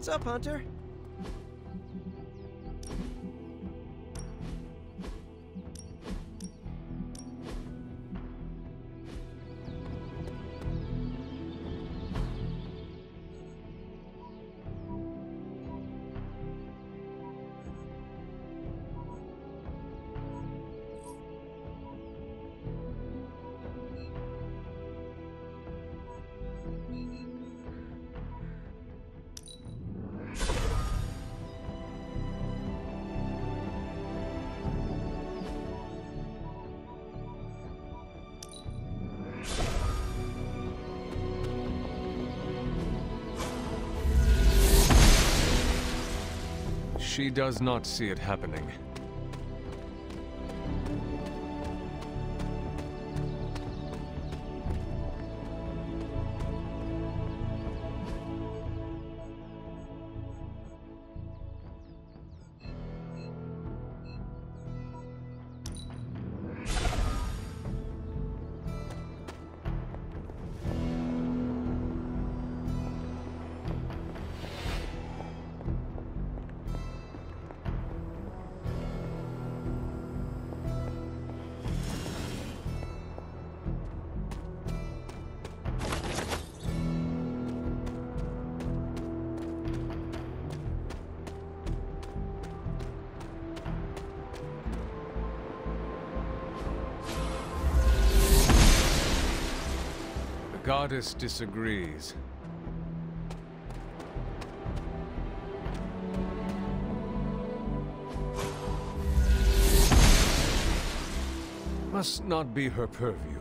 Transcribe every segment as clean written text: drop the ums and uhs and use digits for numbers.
What's up, Hunter? She does not see it happening. The goddess disagrees. Must not be her purview.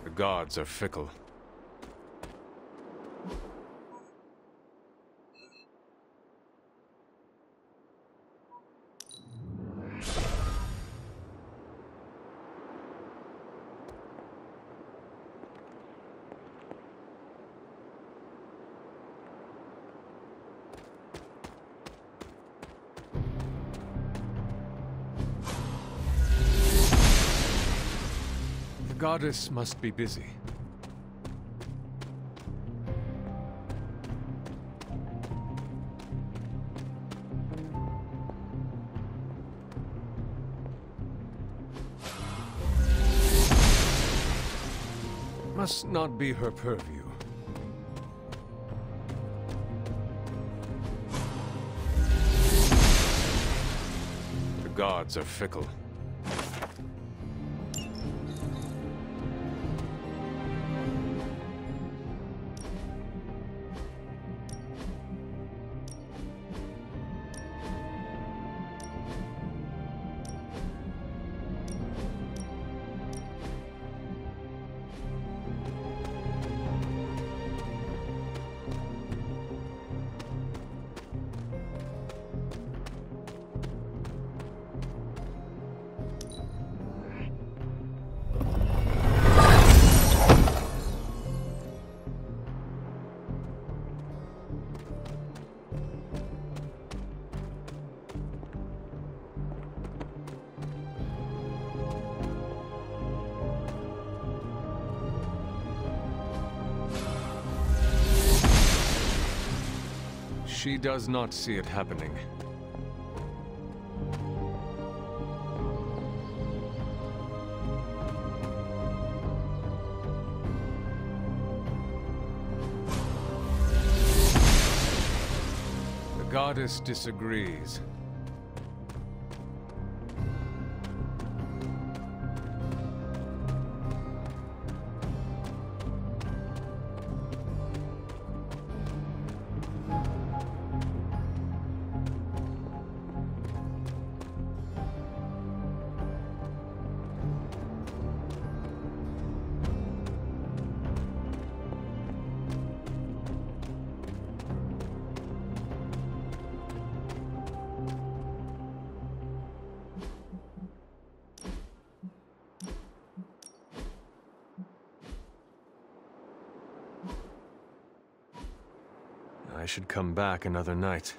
The gods are fickle. The goddess must be busy. Must not be her purview. The gods are fickle. She does not see it happening. The goddess disagrees. I should come back another night.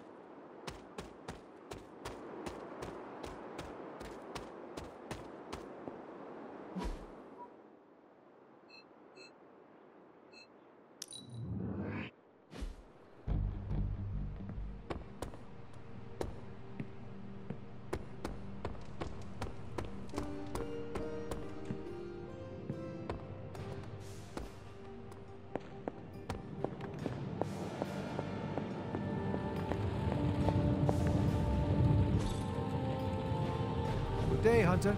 Good day, Hunter.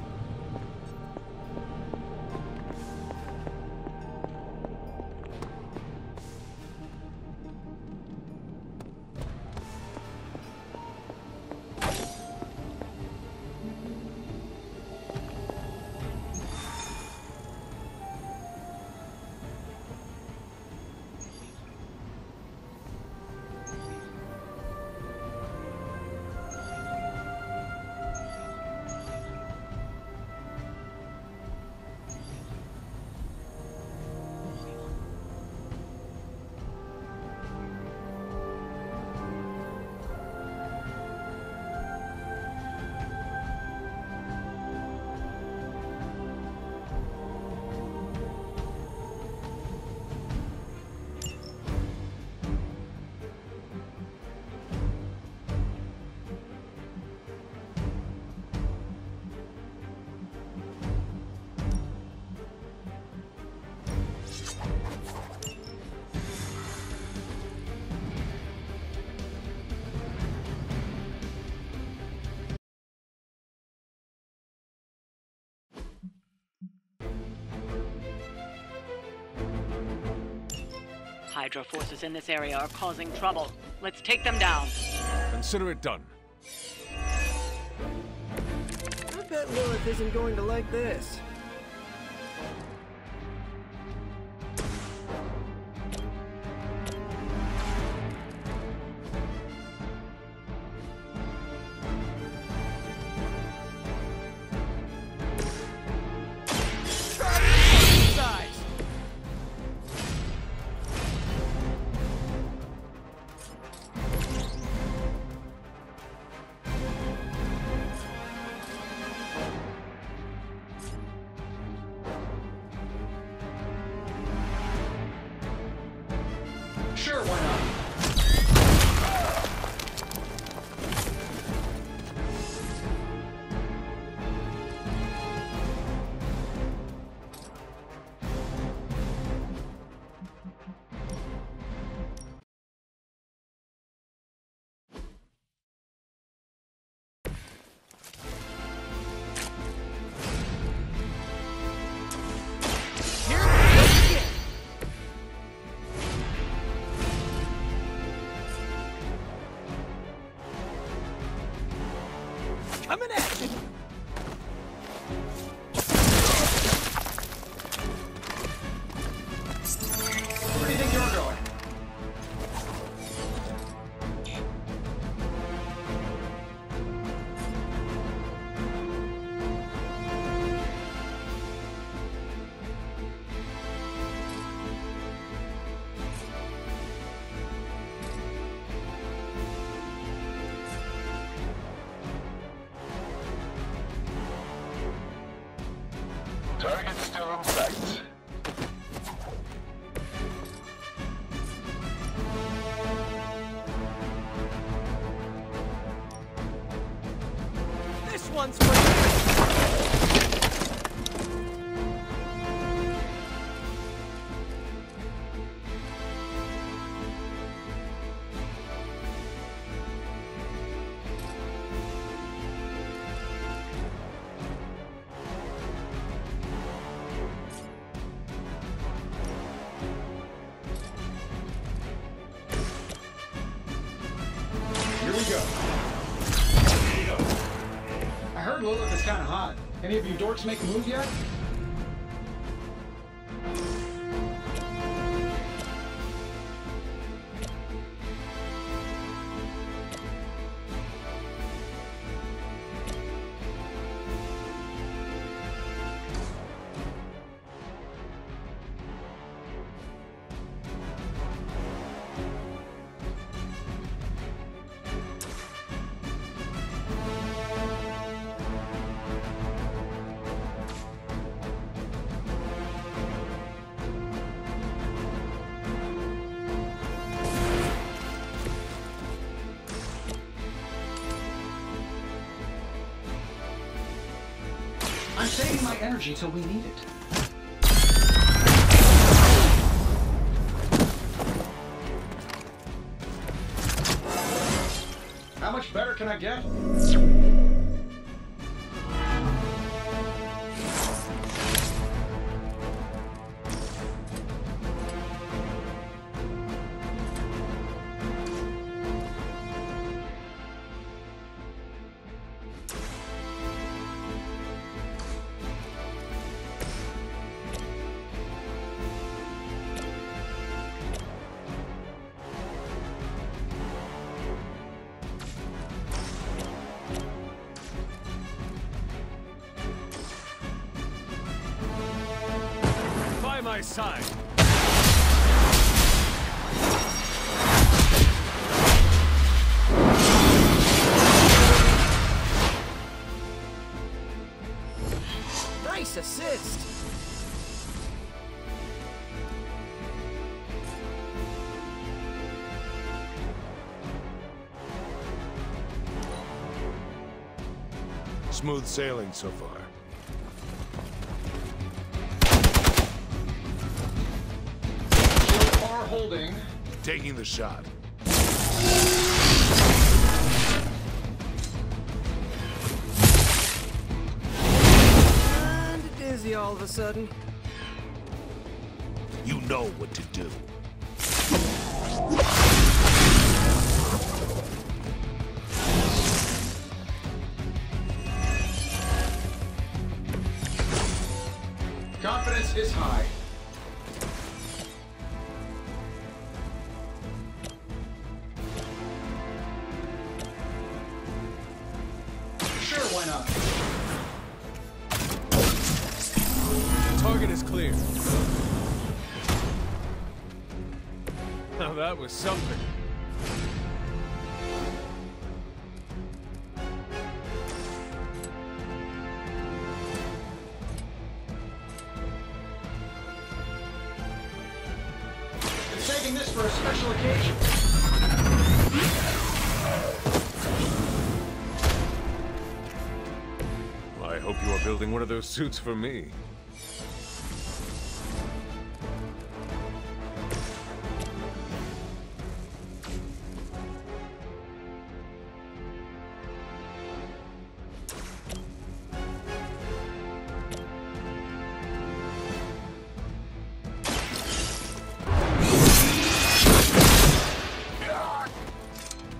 Hydra forces in this area are causing trouble. Let's take them down. Consider it done. I bet Lilith isn't going to like this. Sure, why not? Coming at you! Where do you think you're going? Target still in sight. This one's for you! Here we go. I heard Lilith is kind of hot. Any of you dorks make a move yet? saving my energy till we need it. How much better can I get? By my side. Nice assist! Smooth sailing so far. So far holding. Taking the shot. And dizzy all of a sudden. You know what to do. Confidence is high. Sure, why not? Target is clear. Now that was something. I'm saving this for a special occasion. Well, I hope you are building one of those suits for me.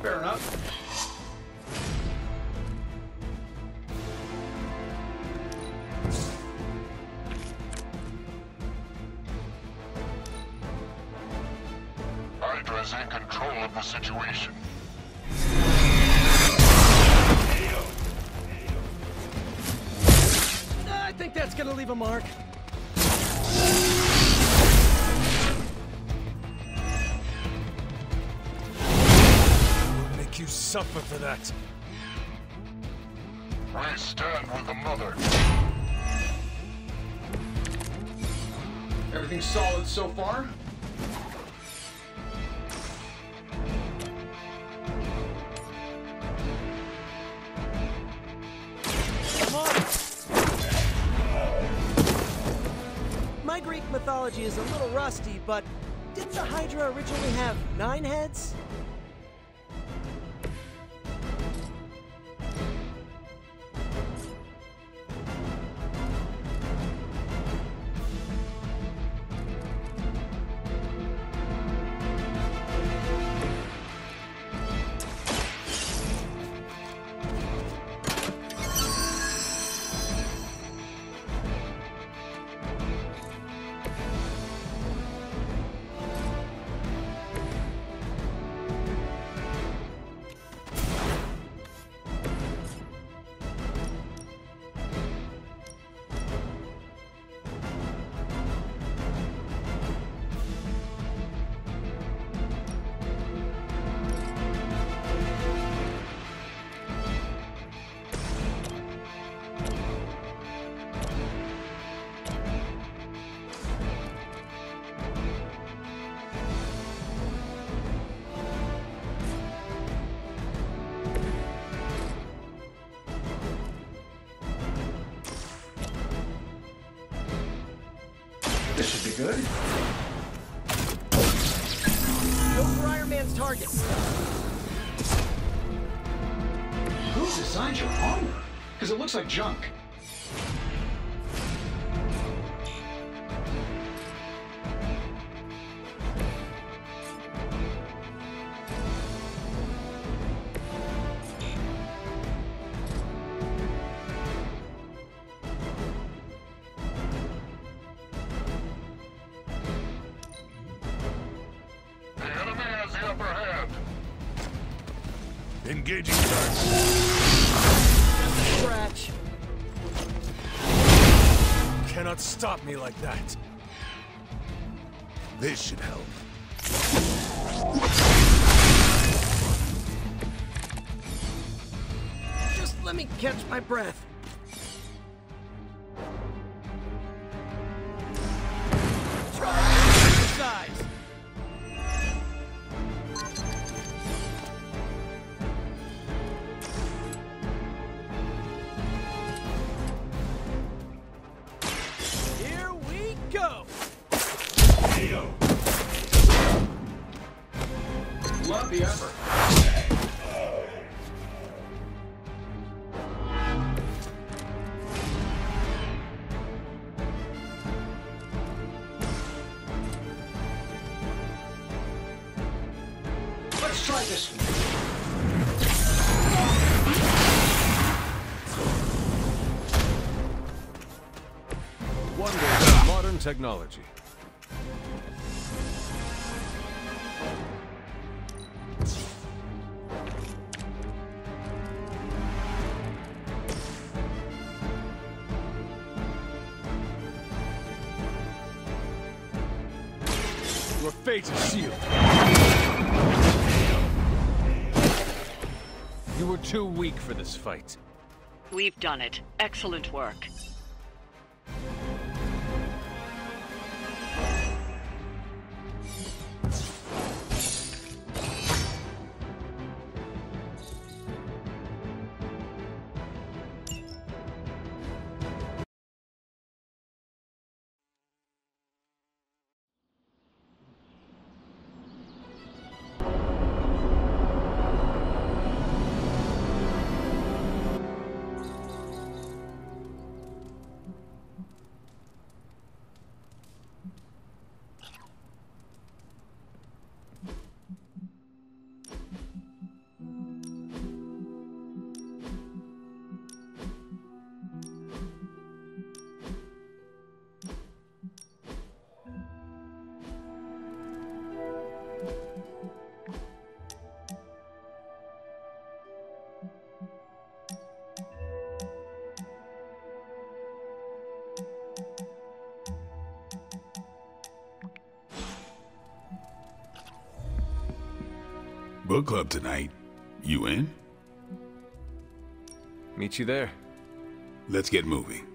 Fair enough. Hydra's in control of the situation. I think that's gonna leave a mark. I'll make you suffer for that. We stand with the mother. Everything's solid so far. Come on! My Greek mythology is a little rusty, but didn't the Hydra originally have 9 heads? good? Go for Iron Man's target. Who designed your armor? Because it looks like junk. The enemy has the upper hand. Engaging target. Scratch. Cannot stop me like that. This should help. Just let me catch my breath. Try size. Here we go. Love the effort. Let's try this one. Wonders of modern technology. Your fate is sealed. You were too weak for this fight. We've done it. Excellent work. Book club tonight. You in? Meet you there. Let's get moving.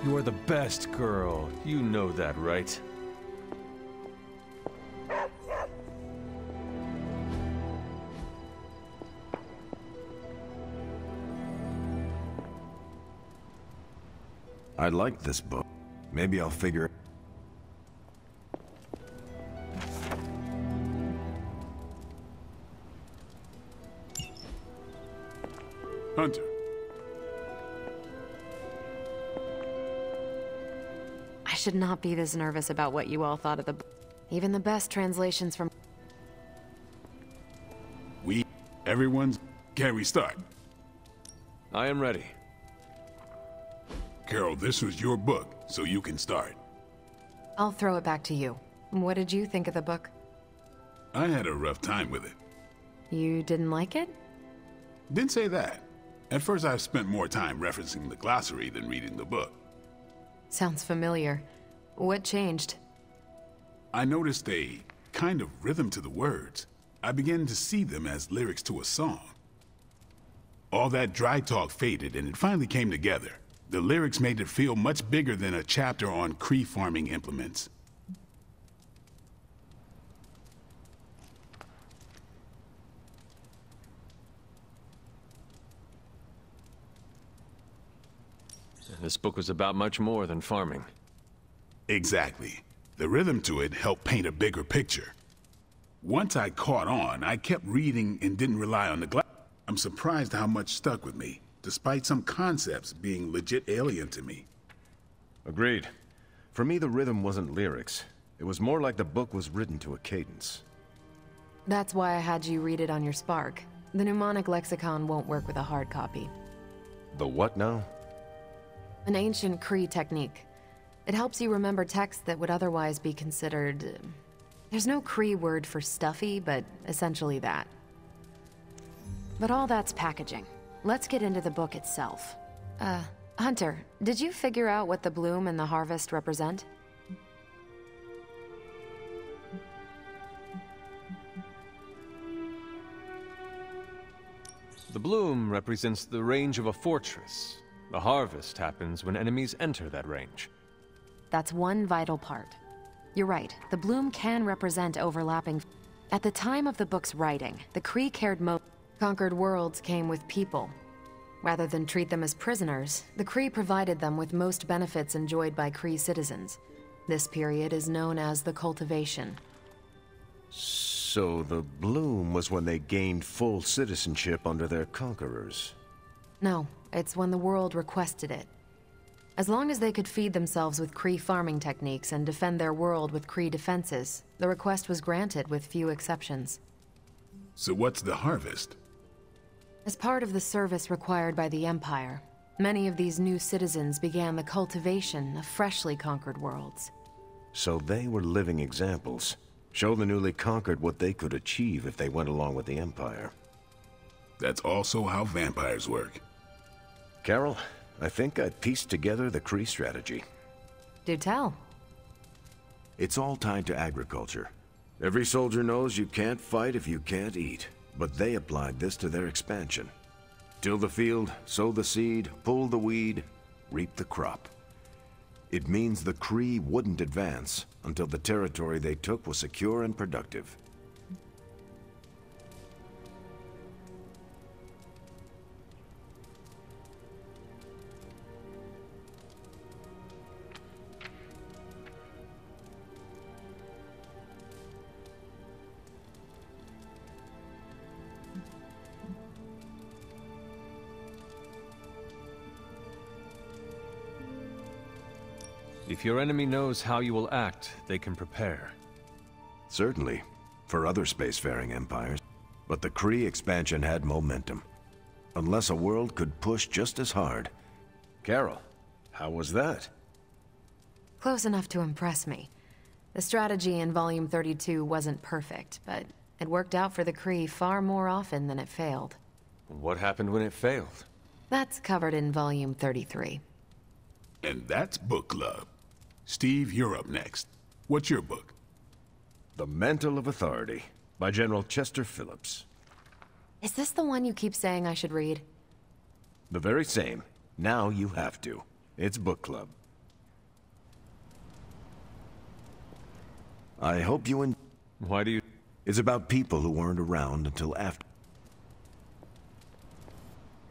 You are the best girl. You know that, right? I like this book. Maybe I'll figure it. Hunter. I should not be this nervous about what you all thought of the book. Even the best translations from... Everyone's... Can we start? I am ready. Carol, this was your book, so you can start. I'll throw it back to you. What did you think of the book? I had a rough time with it. You didn't like it? Didn't say that. At first I spent more time referencing the glossary than reading the book. Sounds familiar. What changed? I noticed a kind of rhythm to the words. I began to see them as lyrics to a song. All that dry talk faded and it finally came together. The lyrics made it feel much bigger than a chapter on Kree farming implements. This book was about much more than farming. Exactly. The rhythm to it helped paint a bigger picture. Once I caught on, I kept reading and didn't rely on the glass. I'm surprised how much stuck with me, despite some concepts being legit alien to me. Agreed. For me, the rhythm wasn't lyrics. It was more like the book was written to a cadence. That's why I had you read it on your Spark. The mnemonic lexicon won't work with a hard copy. The what now? An ancient Kree technique. It helps you remember texts that would otherwise be considered... There's no Kree word for stuffy, but essentially that. But all that's packaging. Let's get into the book itself. Hunter, did you figure out what the bloom and the harvest represent? The bloom represents the range of a fortress. The harvest happens when enemies enter that range. That's one vital part. You're right, the bloom can represent overlapping... At the time of the book's writing, the Kree cared most... Conquered worlds came with people. Rather than treat them as prisoners, the Kree provided them with most benefits enjoyed by Kree citizens. This period is known as the Cultivation. So the bloom was when they gained full citizenship under their conquerors. No, it's when the world requested it. As long as they could feed themselves with Kree farming techniques and defend their world with Kree defenses, the request was granted with few exceptions. So what's the harvest? As part of the service required by the Empire, many of these new citizens began the cultivation of freshly conquered worlds. So they were living examples. Show the newly conquered what they could achieve if they went along with the Empire. That's also how vampires work. Carol, I think I pieced together the Kree strategy. Do tell. It's all tied to agriculture. Every soldier knows you can't fight if you can't eat, but they applied this to their expansion. Till the field, sow the seed, pull the weed, reap the crop. It means the Kree wouldn't advance until the territory they took was secure and productive. If your enemy knows how you will act, they can prepare. Certainly, for other spacefaring empires. But the Kree expansion had momentum. Unless a world could push just as hard. Carol, how was that? Close enough to impress me. The strategy in Volume 32 wasn't perfect, but it worked out for the Kree far more often than it failed. What happened when it failed? That's covered in Volume 33. And that's book club. Steve, you're up next. What's your book? The Mantle of Authority, by General Chester Phillips. Is this the one you keep saying I should read? The very same. Now you have to. It's book club. I hope you Why do you... It's about people who weren't around until after.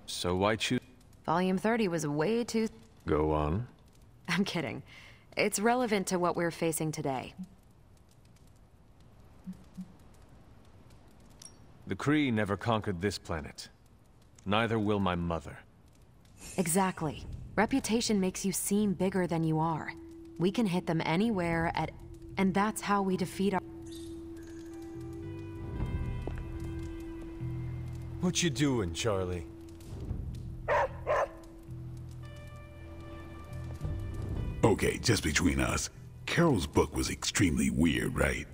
So why choose... Volume 30 was way too... Go on. I'm kidding. It's relevant to what we're facing today. The Kree never conquered this planet. Neither will my mother. Exactly. Reputation makes you seem bigger than you are. We can hit them anywhere at... And that's how we defeat our... What you doing, Charlie? Okay, just between us. Carol's book was extremely weird, right?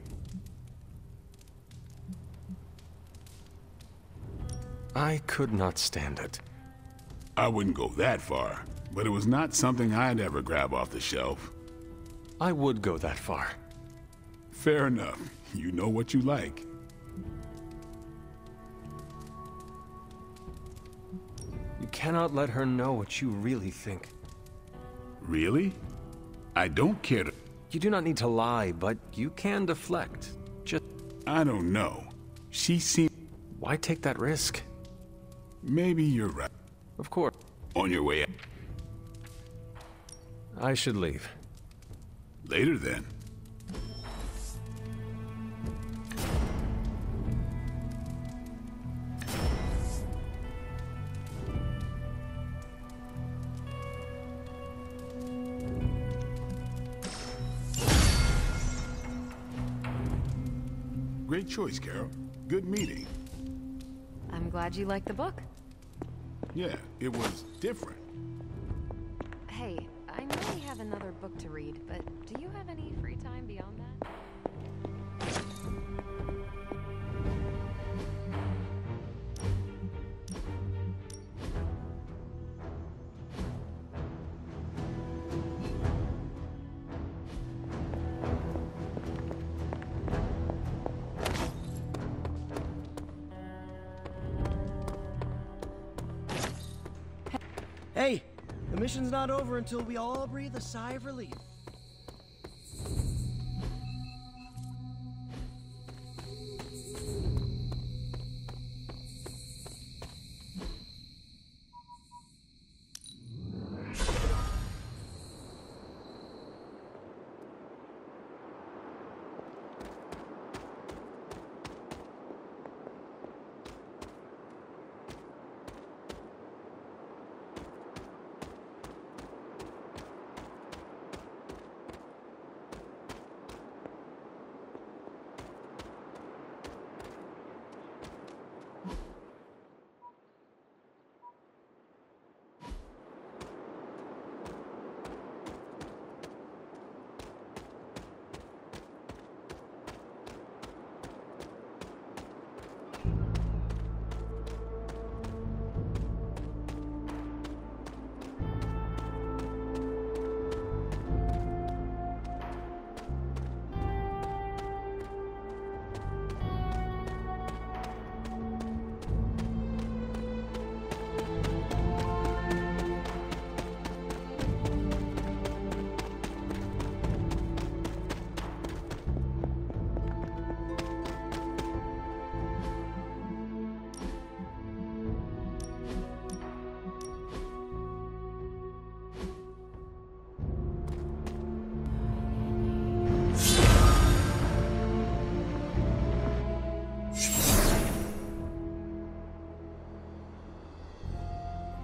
I could not stand it. I wouldn't go that far, but it was not something I'd ever grab off the shelf. I would go that far. Fair enough. You know what you like. You cannot let her know what you really think. Really? I don't care to... You do not need to lie, but you can deflect. Just... I don't know. She seemed... Why take that risk? Maybe you're right. Of course. On your way out. I should leave. Later, then. Great choice, Carol. Good meeting. I'm glad you like the book. Yeah, it was different. Hey, I know we have another book to read, but do you have any free time beyond that? Hey, the mission's not over until we all breathe a sigh of relief.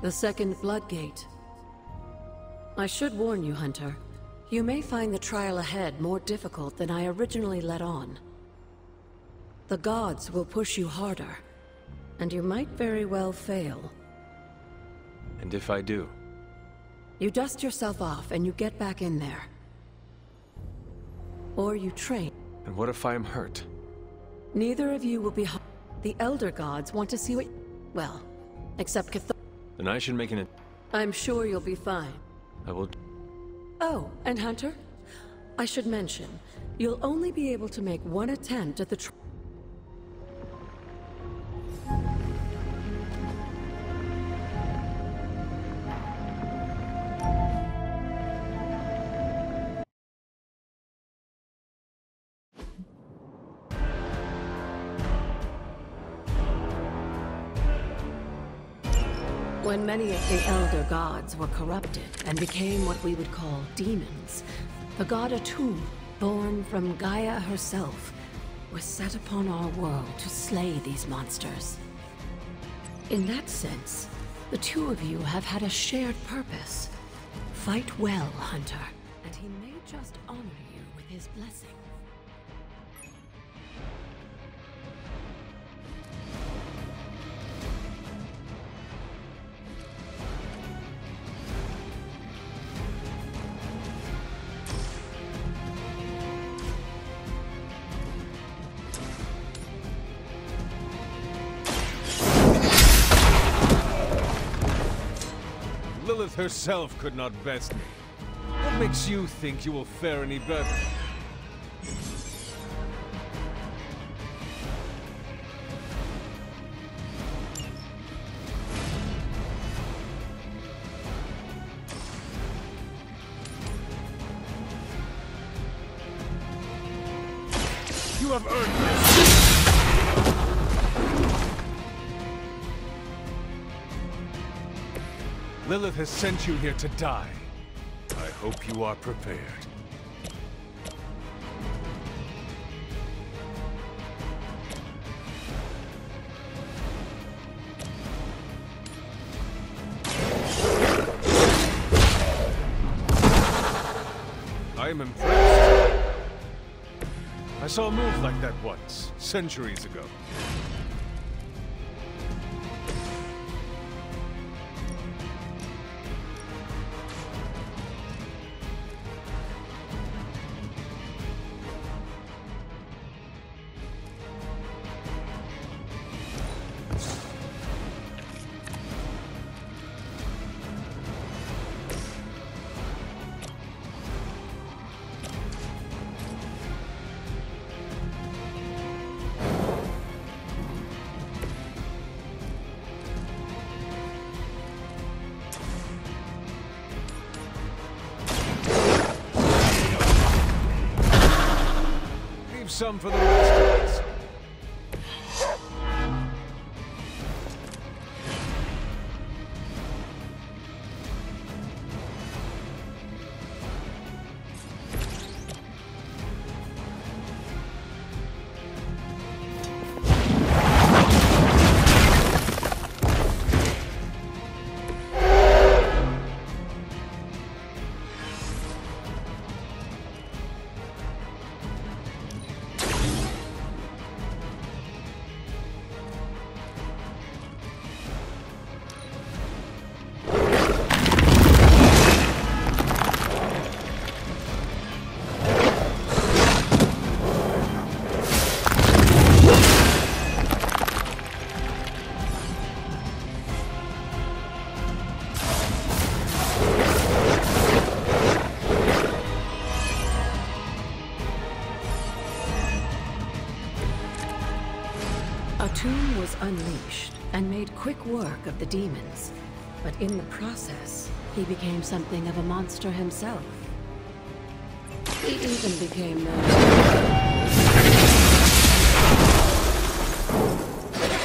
The second Bloodgate. I should warn you, Hunter. You may find the trial ahead more difficult than I originally let on. The gods will push you harder, and you might very well fail. And if I do? You dust yourself off and you get back in there. Or you train. And what if I am hurt? Neither of you will be harmed. The Elder Gods want to see what... well, except Cathar... Then I should make an... I'm sure you'll be fine. I will... Oh, and Hunter? I should mention, you'll only be able to make one attempt at the When many of the Elder Gods were corrupted and became what we would call demons, the god Atum, born from Gaia herself, was set upon our world to slay these monsters. In that sense, the two of you have had a shared purpose. Fight well, Hunter, and he may just honor you with his blessing. Lilith herself could not best me. What makes you think you will fare any better? You have earned this! Lilith has sent you here to die. I hope you are prepared. I am impressed. I saw a move like that once, centuries ago. Some for the rest of us. Atum was unleashed and made quick work of the demons, but in the process, he became something of a monster himself. He even became known.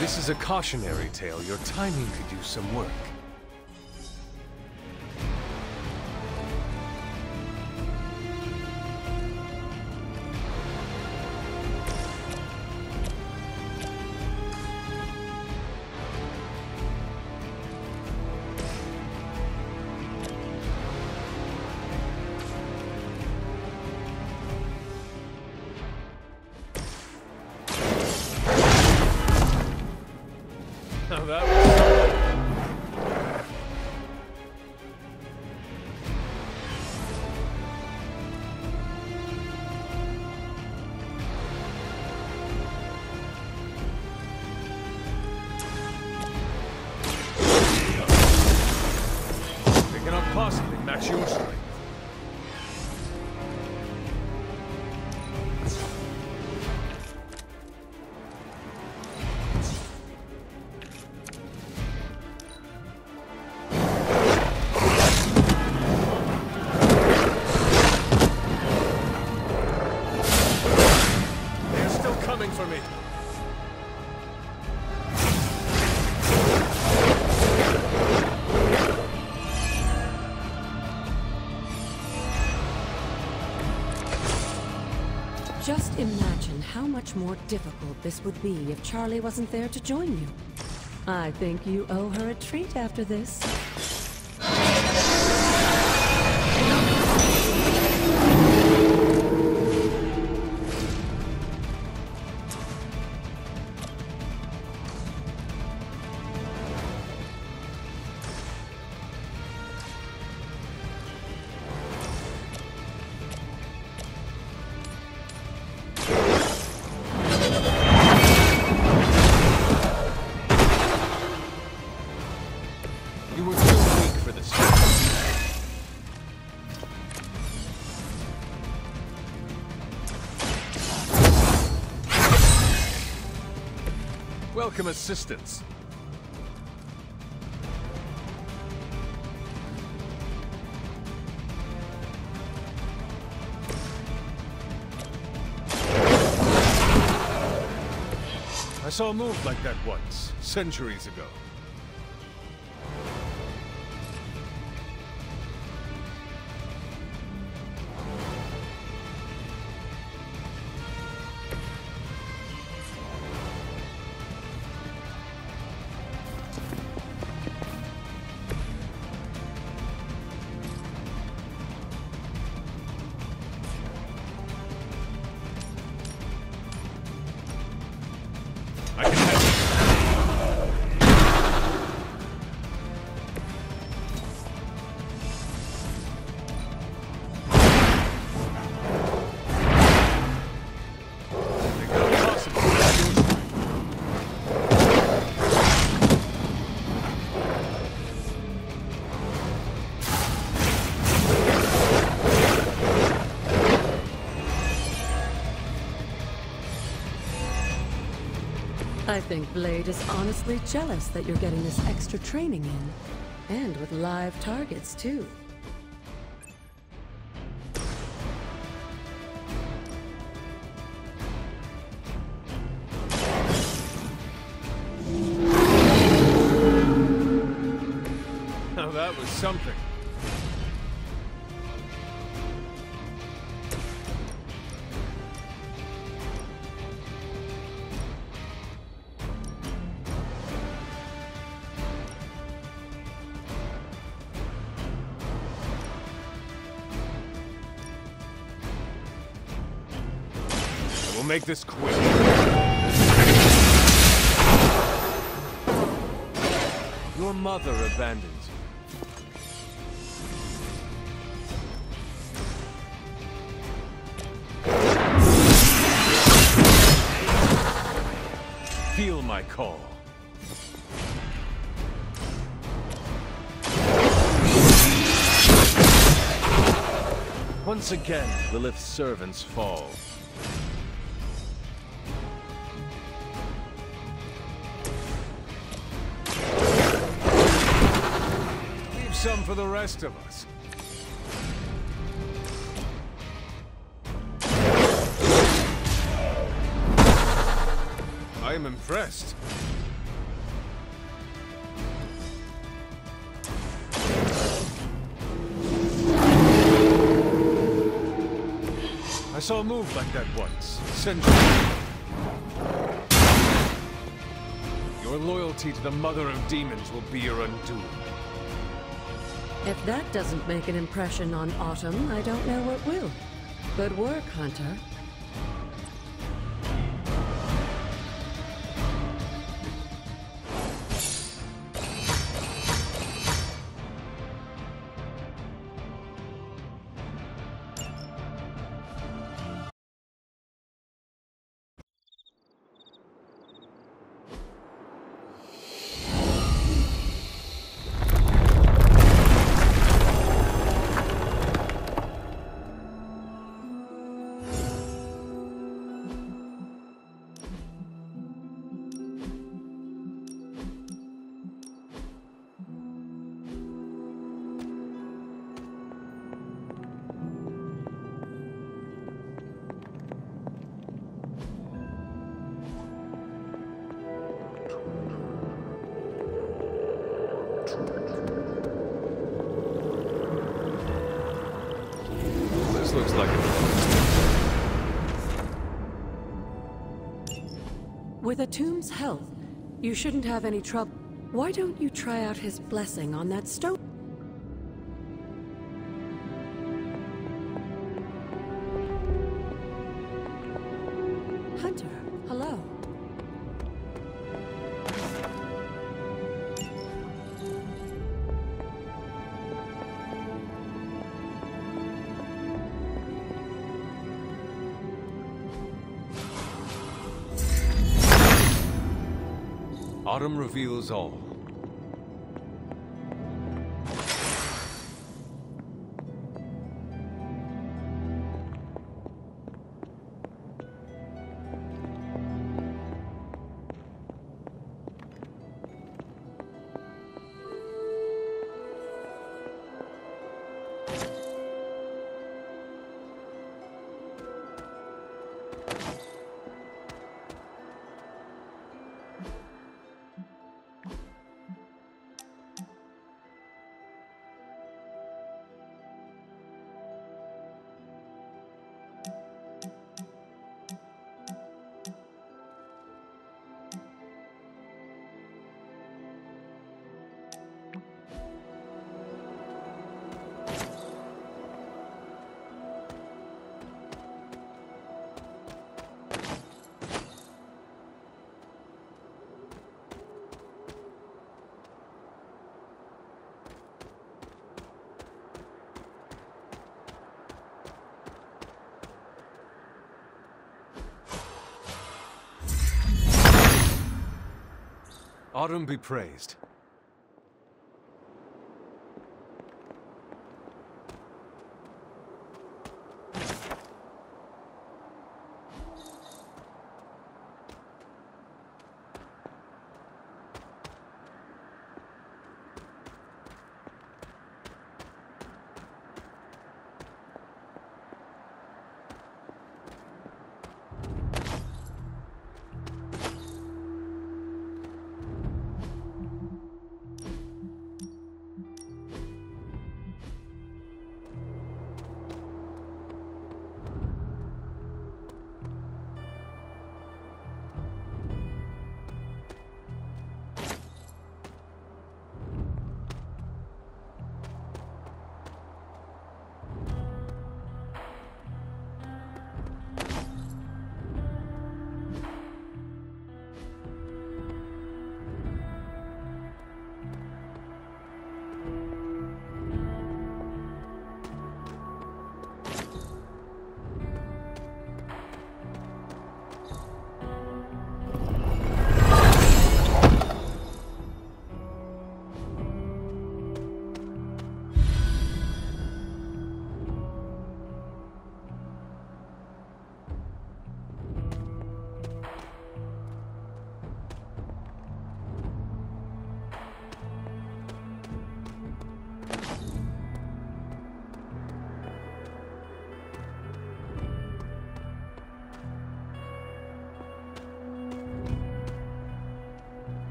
This is a cautionary tale. Your timing could use some work. Now that was something. They cannot possibly match your strength. For me. Just imagine how much more difficult this would be if Charlie wasn't there to join you. I think you owe her a treat after this. You were too weak for this. Welcome assistance. I saw a move like that once, centuries ago. I think Blade is honestly jealous that you're getting this extra training in. And with live targets, too. Now that was something. We'll make this quick. Your mother abandons you. Feel my call. Once again, Lilith's servants fall. Leave some for the rest of us. I am impressed. I saw a move like that once. Centuries. Your loyalty to the Mother of Demons will be your undoing. If that doesn't make an impression on Autumn, I don't know what will. Good work, Hunter. This looks like a... With Atum's help, you shouldn't have any trouble. Why don't you try out his blessing on that stone? Hunter, hello. Autumn reveals all. Autumn be praised.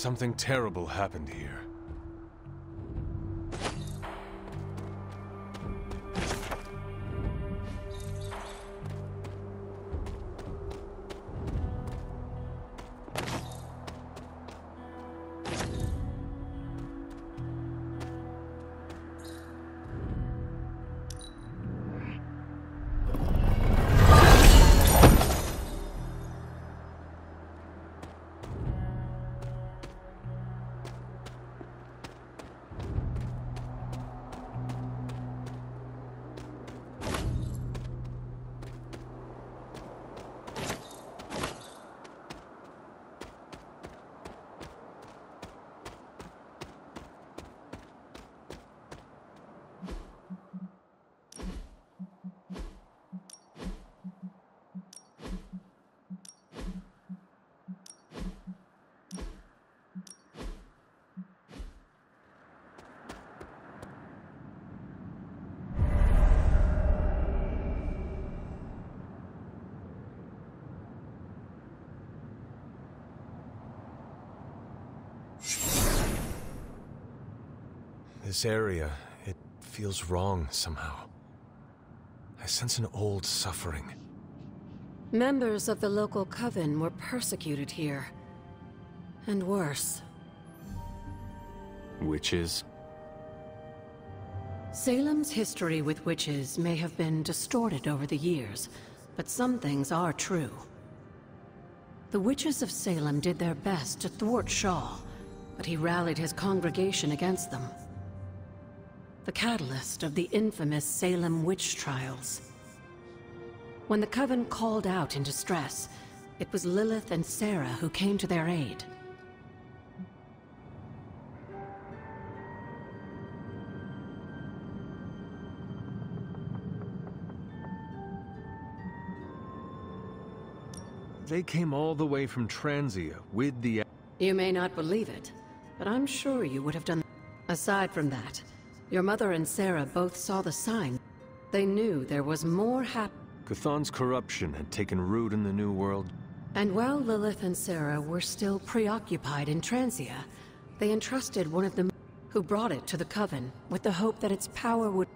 Something terrible happened here. This area, it feels wrong somehow. I sense an old suffering. Members of the local coven were persecuted here. And worse. Witches? Salem's history with witches may have been distorted over the years, but some things are true. The witches of Salem did their best to thwart Shaw, but he rallied his congregation against them. The catalyst of the infamous Salem witch trials. When the Coven called out in distress, it was Lilith and Sarah who came to their aid. They came all the way from Transia with the... You may not believe it, but I'm sure you would have done... Aside from that, your mother and Sarah both saw the sign. They knew there was more Chthon's corruption had taken root in the New World. And while Lilith and Sarah were still preoccupied in Transia, they entrusted one of them who brought it to the Coven with the hope that its power would...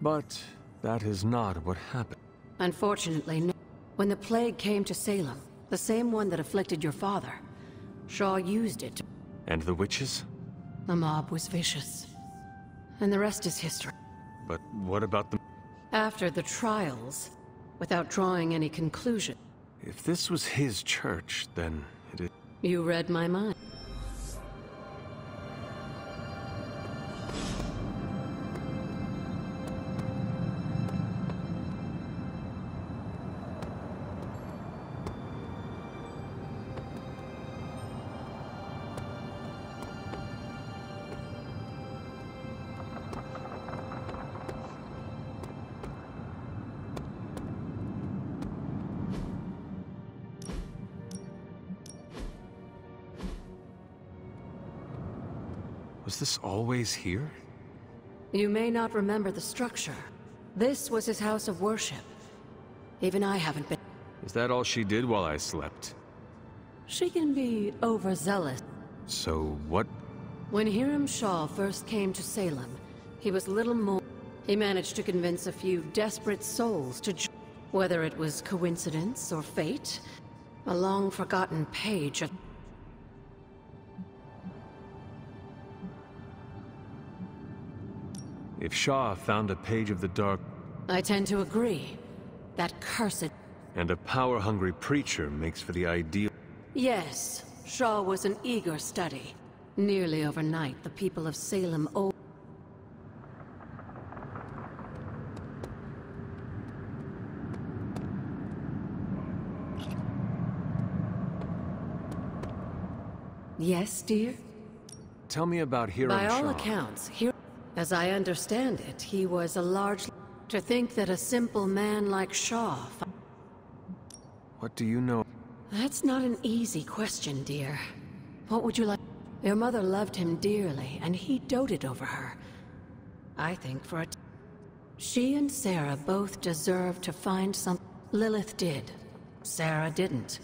But that is not what happened. Unfortunately, no. When the plague came to Salem, the same one that afflicted your father, Shaw used it to... And the witches? The mob was vicious. And the rest is history. But what about the... After the trials, without drawing any conclusion... If this was his church, then it is... You read my mind. Was this always here? You may not remember the structure. This was his house of worship. Even I haven't been... Is that all she did while I slept? She can be overzealous. So what? When Hiram Shaw first came to Salem, he was little more... He managed to convince a few desperate souls to... Whether it was coincidence or fate, a long-forgotten page of... If Shaw found a page of the dark... I tend to agree. That cursed... And a power-hungry preacher makes for the ideal... Yes, Shaw was an eager study. Nearly overnight, the people of Salem owed... Yes, dear? Tell me about Hiram Shaw. By all accounts, as I understand it, he was a large... To think that a simple man like Shaw... What do you know? That's not an easy question, dear. What would you like? Your mother loved him dearly, and he doted over her. I think for it... She and Sarah both deserved to find some... Lilith did. Sarah didn't.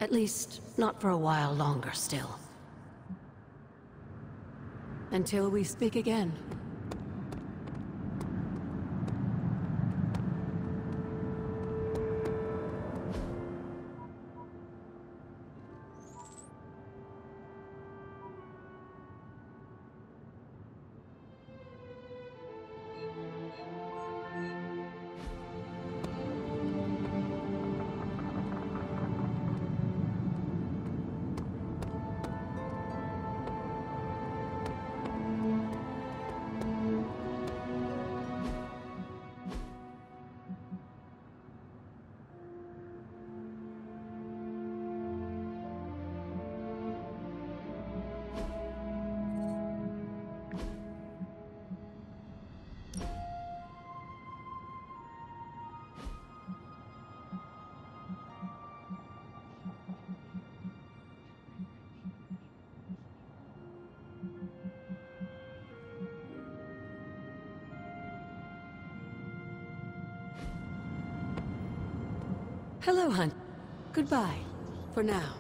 At least, not for a while longer still. Until we speak again. Hello, Hunt. Goodbye. For now.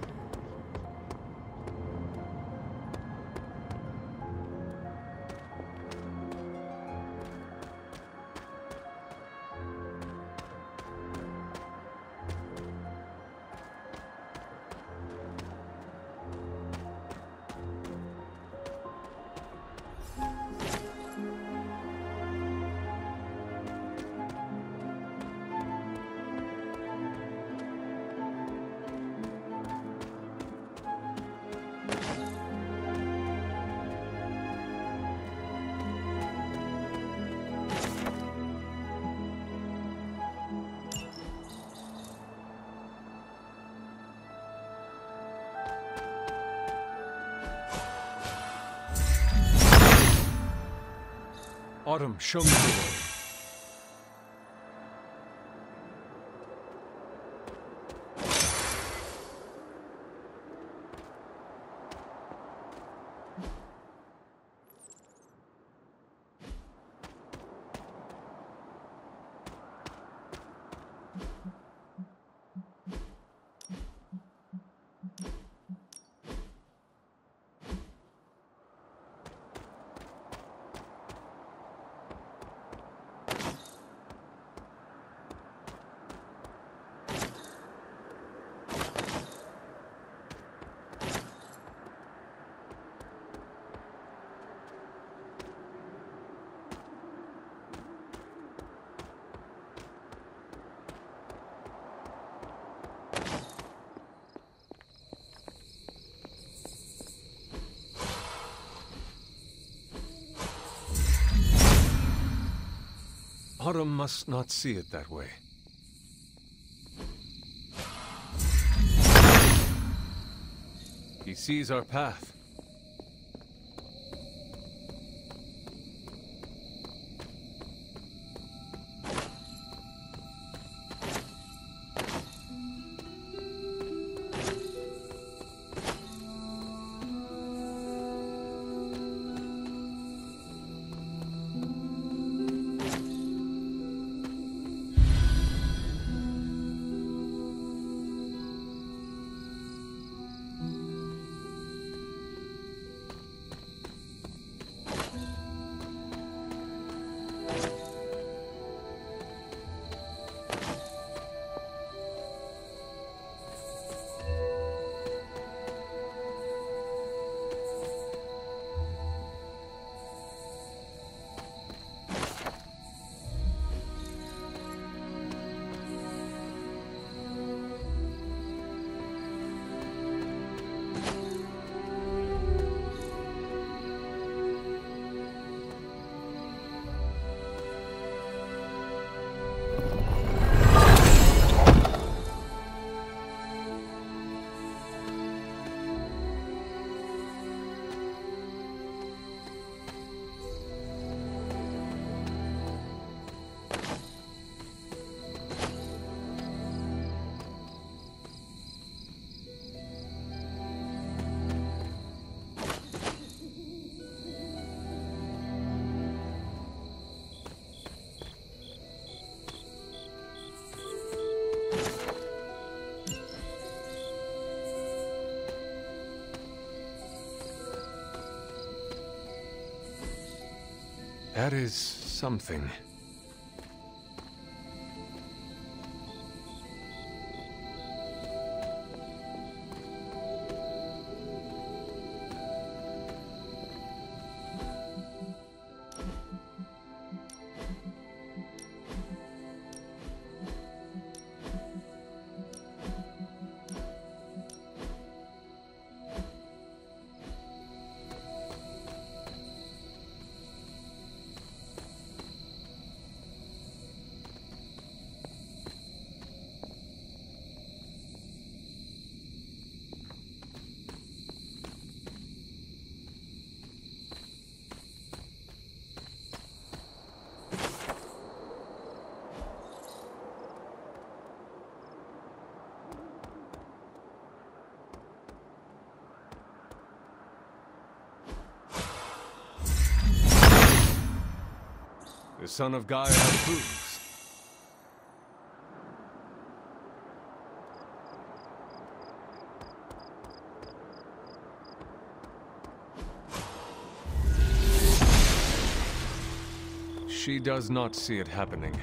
Autumn, show me the way. Autumn must not see it that way. He sees our path. That is something. The son of Gaia approves. She does not see it happening.